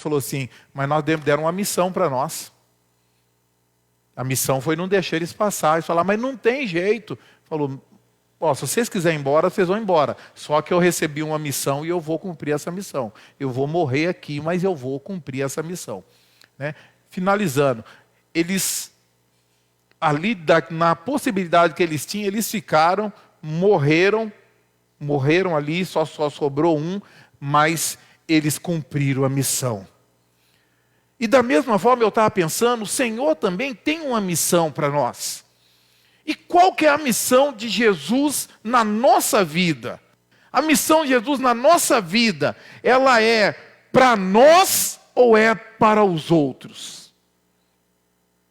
falou assim, mas nós deram uma missão para nós. A missão foi não deixar eles passar. Eles falaram, mas não tem jeito. Falou, ó, se vocês quiserem ir embora, vocês vão embora. Só que eu recebi uma missão e eu vou cumprir essa missão. Eu vou morrer aqui, mas eu vou cumprir essa missão. Né? Finalizando, eles, ali na possibilidade que eles tinham, eles ficaram, morreram ali, só sobrou um, mas eles cumpriram a missão. E da mesma forma eu estava pensando, o Senhor também tem uma missão para nós. E qual que é a missão de Jesus na nossa vida? A missão de Jesus na nossa vida, ela é para nós ou é para os outros?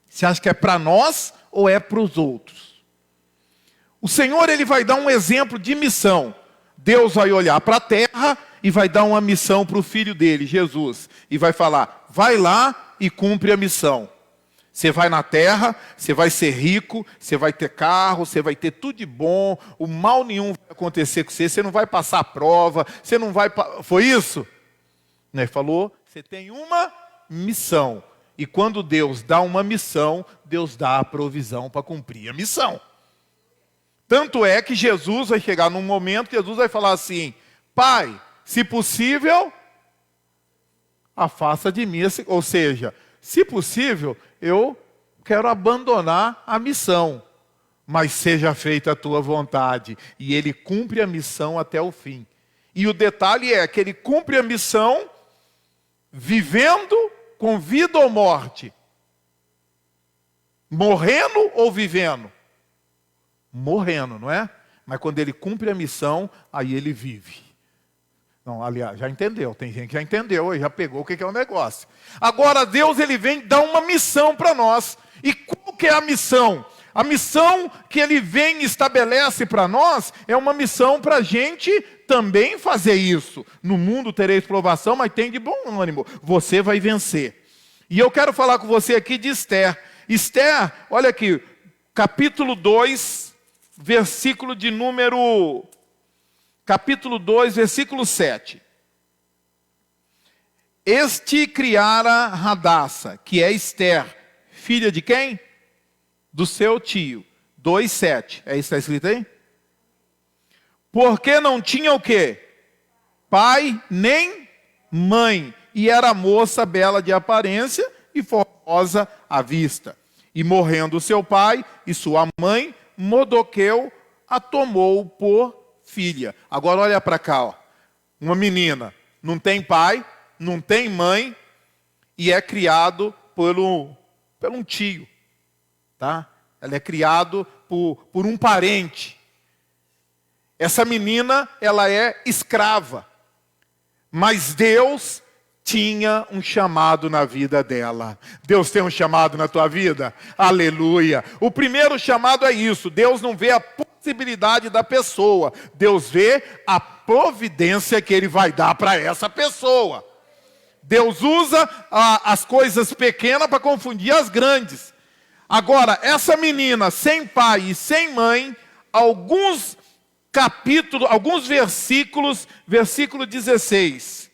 Você acha que é para nós ou é para os outros? O Senhor, Ele vai dar um exemplo de missão. Deus vai olhar para a terra e vai dar uma missão para o Filho dele, Jesus. E vai falar, vai lá e cumpre a missão. Você vai na terra, você vai ser rico, você vai ter carro, você vai ter tudo de bom, o mal nenhum vai acontecer com você, você não vai passar prova, você não vai... Foi isso? Ele falou, você tem uma missão. E quando Deus dá uma missão, Deus dá a provisão para cumprir a missão. Tanto é que Jesus vai chegar num momento que Jesus vai falar assim, Pai, se possível, afasta de mim, ou seja, se possível, eu quero abandonar a missão, mas seja feita a tua vontade. E ele cumpre a missão até o fim. E o detalhe é que ele cumpre a missão vivendo com vida ou morte. Morrendo ou vivendo? Morrendo, não é? Mas quando ele cumpre a missão, aí ele vive. Não, aliás, já entendeu. Tem gente que já entendeu, já pegou o que é o negócio. Agora Deus, ele vem dar uma missão para nós. E qual que é a missão? A missão que ele vem e estabelece para nós é uma missão para a gente também fazer isso. No mundo tereis provação, mas tem de bom ânimo. Você vai vencer. E eu quero falar com você aqui de Esther. Esther, olha aqui, capítulo 2, versículo de número... Capítulo 2, versículo 7. Este criara Radassa, que é Esther, filha de quem? Do seu tio. 2:7. É isso que está escrito aí? Porque não tinha o quê? Pai nem mãe. E era moça bela de aparência e formosa à vista. E morrendo seu pai e sua mãe, Mardoqueu a tomou por filha. Agora olha para cá, ó. Uma menina, não tem pai, não tem mãe e é criado por um tio, tá? Ela é criado por um parente. Essa menina, ela é escrava, mas Deus tinha um chamado na vida dela. Deus tem um chamado na tua vida? Aleluia! O primeiro chamado é isso. Deus não vê a possibilidade da pessoa. Deus vê a providência que Ele vai dar para essa pessoa. Deus usa as coisas pequenas para confundir as grandes. Agora, essa menina sem pai e sem mãe, alguns versículos, versículo 16.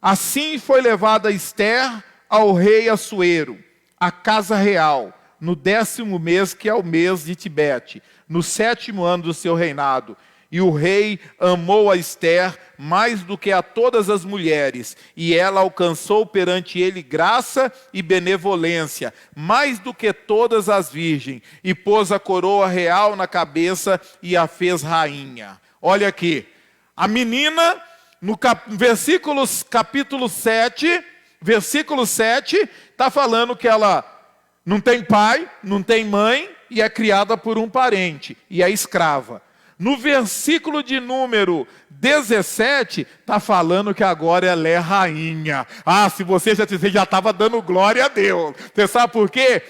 Assim foi levada Esther ao rei Assuero, à casa real, no 10º mês, que é o mês de Tibete, no 7º ano do seu reinado. E o rei amou a Esther mais do que a todas as mulheres, e ela alcançou perante ele graça e benevolência, mais do que todas as virgens, e pôs a coroa real na cabeça e a fez rainha. Olha aqui, a menina, no capítulo 7, versículo 7, está falando que ela não tem pai, não tem mãe, e é criada por um parente, e é escrava. No versículo de número 17, está falando que agora ela é rainha. Ah, se você já estava dando glória a Deus. Você sabe por quê?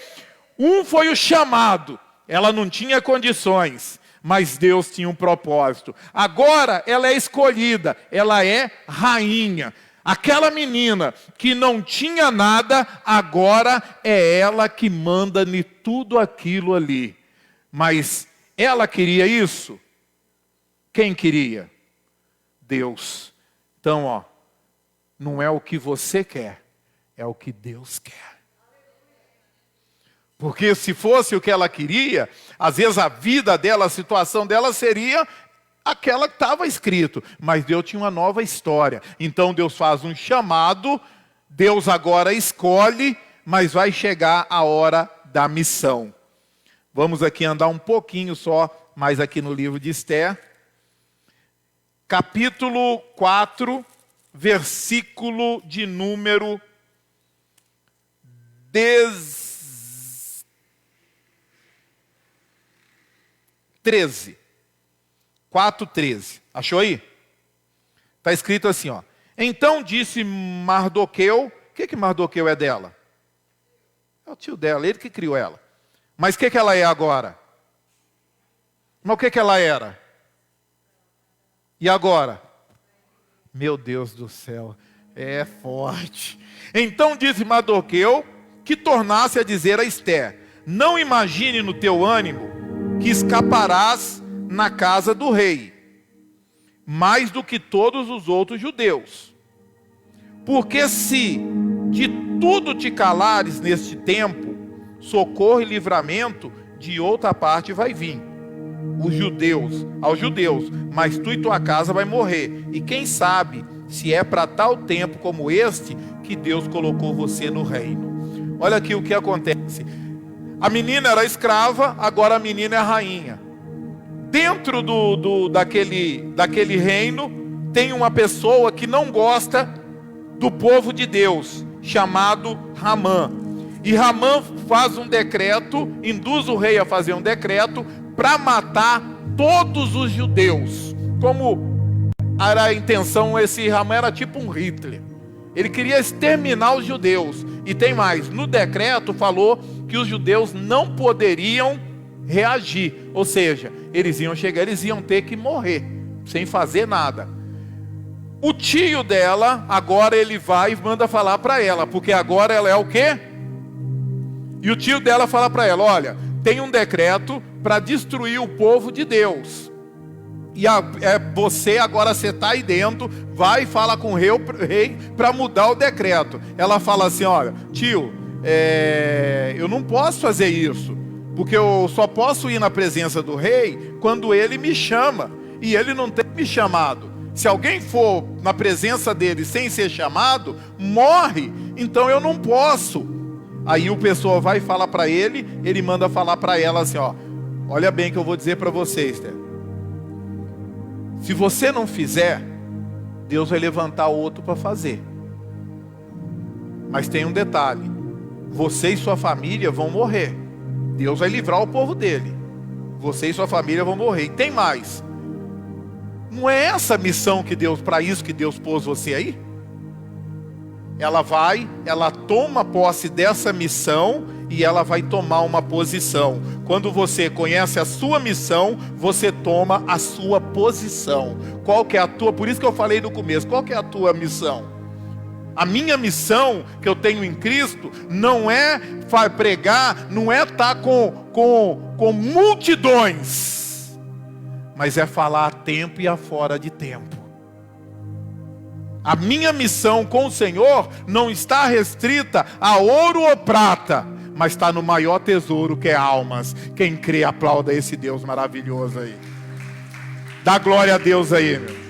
Um foi o chamado, ela não tinha condições, mas Deus tinha um propósito. Agora ela é escolhida, ela é rainha. Aquela menina que não tinha nada, agora é ela que manda em tudo aquilo ali. Mas ela queria isso? Quem queria? Deus. Então, não é o que você quer, é o que Deus quer. Porque se fosse o que ela queria, às vezes a vida dela, a situação dela seria aquela que estava escrito. Mas Deus tinha uma nova história. Então Deus faz um chamado, Deus agora escolhe, mas vai chegar a hora da missão. Vamos aqui andar um pouquinho só, mais aqui no livro de Esther. Capítulo 4, versículo de número 13. 4:13. Achou aí? Está escrito assim, ó. Então disse Mardoqueu. O que Mardoqueu é dela? É o tio dela, ele que criou ela. Mas o que ela é agora? Mas o que ela era? E agora? Meu Deus do céu, é forte. Então disse Mardoqueu que tornasse a dizer a Esther: não imagine no teu ânimo que escaparás na casa do rei, mais do que todos os outros judeus. Porque se de tudo te calares neste tempo, socorro e livramento de outra parte vai vir. Aos judeus, mas tu e tua casa vai morrer. E quem sabe se é para tal tempo como este que Deus colocou você no reino. Olha aqui o que acontece. A menina era escrava, agora a menina é rainha. Dentro daquele reino tem uma pessoa que não gosta do povo de Deus, chamado Ramã. E Ramã faz um decreto, induz o rei a fazer um decreto para matar todos os judeus. Como era a intenção, esse Ramã era tipo um Hitler. Ele queria exterminar os judeus. E tem mais, no decreto falou que os judeus não poderiam reagir. Ou seja, eles iam ter que morrer, sem fazer nada. O tio dela, agora ele vai e manda falar para ela, porque agora ela é o quê? E o tio dela fala para ela: olha, tem um decreto para destruir o povo de Deus. E você está aí dentro, vai e fala com o rei para mudar o decreto. Ela fala assim: olha, tio, eu não posso fazer isso, porque eu só posso ir na presença do rei quando ele me chama, e ele não tem me chamado. Se alguém for na presença dele sem ser chamado, morre, então eu não posso. Aí o pessoal vai e fala para ele, ele manda falar para ela assim: ó, olha bem que eu vou dizer para você, Esther. Se você não fizer, Deus vai levantar outro para fazer. Mas tem um detalhe: você e sua família vão morrer. Deus vai livrar o povo dele. Você e sua família vão morrer. E tem mais. Não é essa a missão que Deus, para isso que Deus pôs você aí? Ela toma posse dessa missão e ela vai tomar uma posição. Quando você conhece a sua missão, você toma a sua posição. Qual que é a tua? Por isso que eu falei no começo, qual que é a tua missão? A minha missão que eu tenho em Cristo não é pregar, não é estar com multidões, mas é falar a tempo e a fora de tempo. A minha missão com o Senhor não está restrita a ouro ou prata, mas está no maior tesouro, que é almas. Quem crê, aplauda esse Deus maravilhoso aí. Dá glória a Deus aí, meu.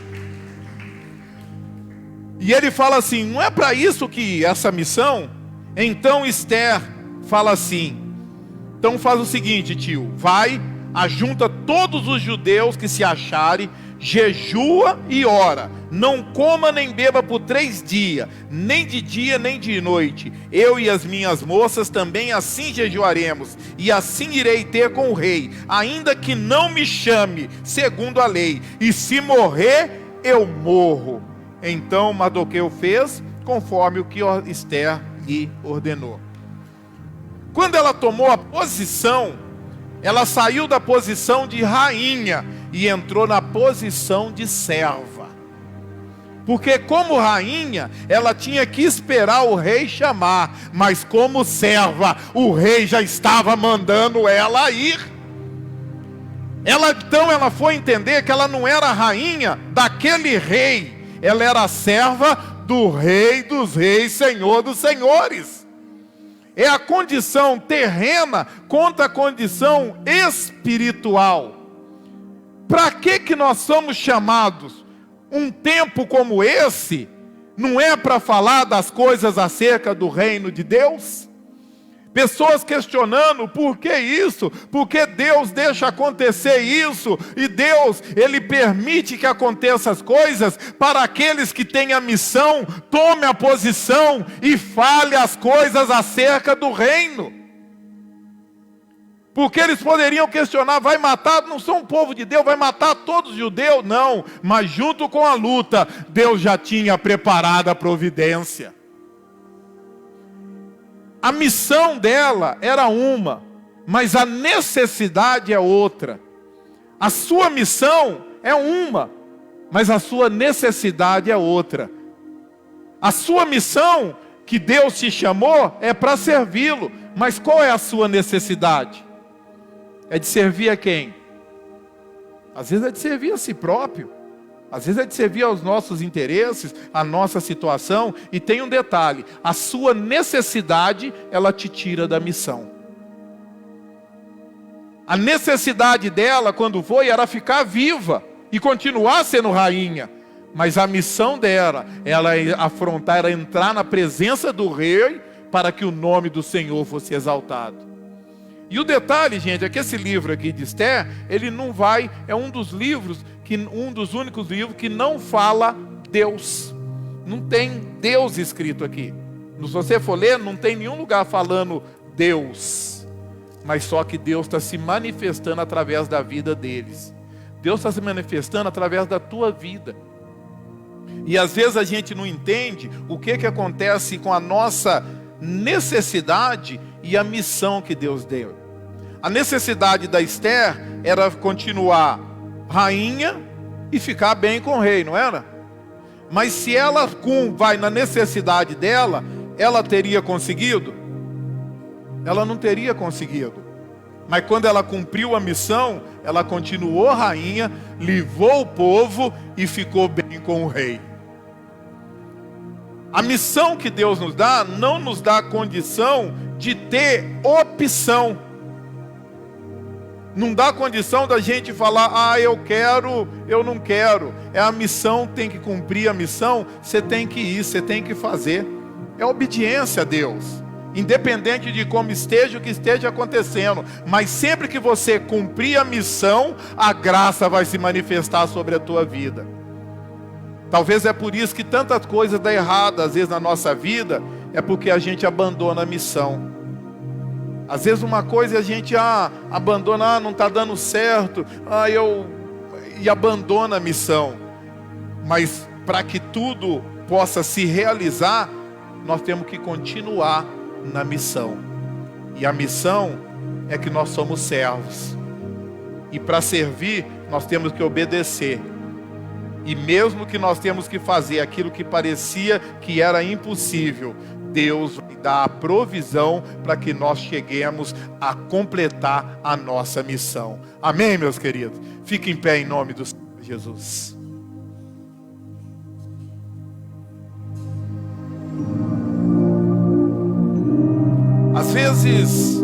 E ele fala assim: não é para isso que essa missão? Então Esther fala assim: então faz o seguinte, tio, vai, ajunta todos os judeus que se acharem, jejua e ora, não coma nem beba por 3 dias, nem de dia nem de noite. Eu e as minhas moças também assim jejuaremos, e assim irei ter com o rei, ainda que não me chame segundo a lei, e se morrer, eu morro. Então Mardoqueu fez conforme o que Esther lhe ordenou. Quando ela tomou a posição, ela saiu da posição de rainha e entrou na posição de serva. Porque como rainha, ela tinha que esperar o rei chamar, mas como serva, o rei já estava mandando ela ir. Então ela foi entender que ela não era rainha daquele rei, ela era serva do Rei dos Reis, Senhor dos Senhores. É a condição terrena contra a condição espiritual. Para que nós somos chamados? Um tempo como esse, não é para falar das coisas acerca do reino de Deus? Pessoas questionando, por que isso? Por que Deus deixa acontecer isso? E Deus, Ele permite que aconteçam as coisas para aqueles que têm a missão, tome a posição e fale as coisas acerca do reino. Porque eles poderiam questionar, vai matar, não são um povo de Deus, vai matar todos os judeus? Não, mas junto com a luta, Deus já tinha preparado a providência. A missão dela era uma, mas a necessidade é outra. A sua missão é uma, mas a sua necessidade é outra. A sua missão, que Deus te chamou, é para servi-lo, mas qual é a sua necessidade? É de servir a quem? Às vezes é de servir a si próprio. Às vezes é de servir aos nossos interesses, à nossa situação. E tem um detalhe, a sua necessidade, ela te tira da missão. A necessidade dela, quando foi, era ficar viva e continuar sendo rainha. Mas a missão dela, ela afrontar, era entrar na presença do rei, para que o nome do Senhor fosse exaltado. E o detalhe, gente, é que esse livro aqui de Esther, ele não vai, é um dos únicos livros que não fala Deus. Não tem Deus escrito aqui. Se você for ler, não tem nenhum lugar falando Deus. Mas só que Deus está se manifestando através da vida deles. Deus está se manifestando através da tua vida. E às vezes a gente não entende o que acontece com a nossa necessidade e a missão que Deus deu. A necessidade da Esther era continuar rainha e ficar bem com o rei, não era? Mas se ela vai na necessidade dela, ela teria conseguido? Ela não teria conseguido. Mas quando ela cumpriu a missão, ela continuou rainha, livrou o povo e ficou bem com o rei. A missão que Deus nos dá, não nos dá a condição de ter opção. Não dá condição da gente falar, eu quero, eu não quero. É a missão, tem que cumprir a missão, você tem que ir, você tem que fazer. É obediência a Deus. Independente de como esteja, o que esteja acontecendo. Mas sempre que você cumprir a missão, a graça vai se manifestar sobre a tua vida. Talvez é por isso que tantas coisas dão errado, às vezes na nossa vida, é porque a gente abandona a missão. Às vezes uma coisa a gente abandona, não está dando certo, e abandona a missão. Mas para que tudo possa se realizar, nós temos que continuar na missão. E a missão é que nós somos servos. E para servir, nós temos que obedecer. E mesmo que nós temos que fazer aquilo que parecia que era impossível, Deus vai dar a provisão para que nós cheguemos a completar a nossa missão. Amém, meus queridos? Fiquem em pé em nome do Senhor Jesus. Às vezes,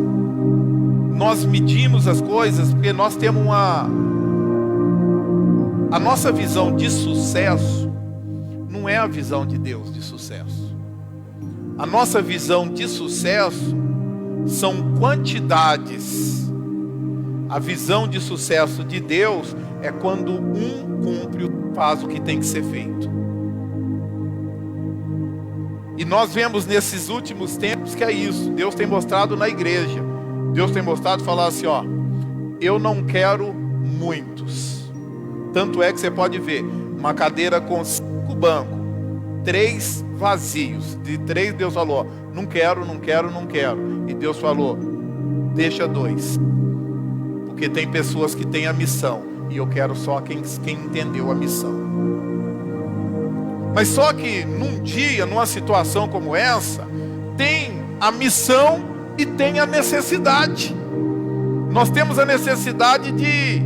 nós medimos as coisas porque nós temos a nossa visão de sucesso não é a visão de Deus de sucesso. A nossa visão de sucesso são quantidades. A visão de sucesso de Deus é quando cumpre, faz o que tem que ser feito. E nós vemos nesses últimos tempos que é isso. Deus tem mostrado na igreja. Deus tem mostrado falar assim, eu não quero muitos. Tanto é que você pode ver uma cadeira com 5 bancos, 3 vazios. De 3 Deus falou, não quero, não quero, não quero. E Deus falou, deixa 2. Porque tem pessoas que têm a missão. E eu quero só quem entendeu a missão. Mas só que num dia, numa situação como essa, tem a missão e tem a necessidade. Nós temos a necessidade de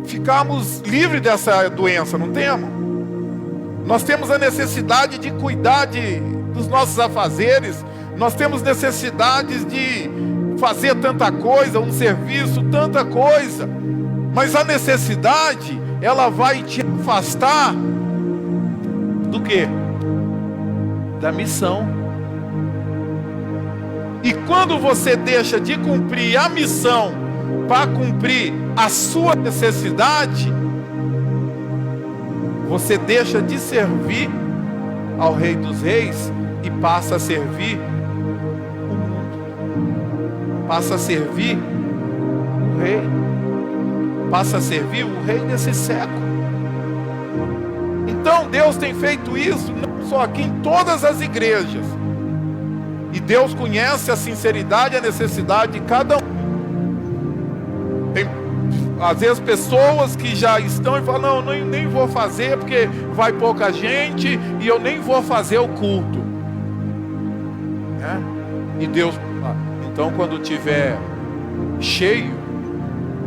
ficarmos livres dessa doença, não temos? Nós temos a necessidade de cuidar dos nossos afazeres. Nós temos necessidades de fazer tanta coisa, um serviço, tanta coisa. Mas a necessidade, ela vai te afastar do quê? Da missão. E quando você deixa de cumprir a missão para cumprir a sua necessidade, você deixa de servir ao Rei dos Reis e passa a servir o mundo. Passa a servir o rei. Passa a servir o rei desse século. Então Deus tem feito isso não só aqui, em todas as igrejas. E Deus conhece a sinceridade e a necessidade de cada um. Tem às vezes pessoas que já estão e falam, não, nem vou fazer porque vai pouca gente e eu nem vou fazer o culto. E Deus, então quando tiver cheio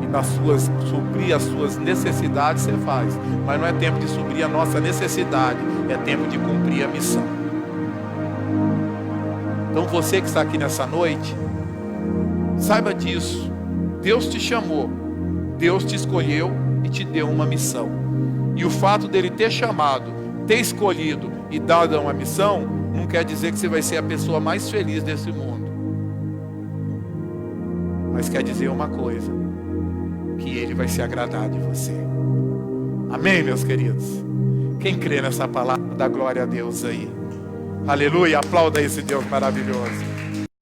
e suprir as suas necessidades, você faz. Mas não é tempo de suprir a nossa necessidade, é tempo de cumprir a missão. Então você que está aqui nessa noite, saiba disso. Deus te chamou, Deus te escolheu e te deu uma missão. E o fato dele ter chamado, ter escolhido e dado uma missão, não quer dizer que você vai ser a pessoa mais feliz desse mundo. Mas quer dizer uma coisa, que ele vai se agradar de você. Amém, meus queridos? Quem crê nessa palavra, dá glória a Deus aí. Aleluia, aplauda esse Deus maravilhoso.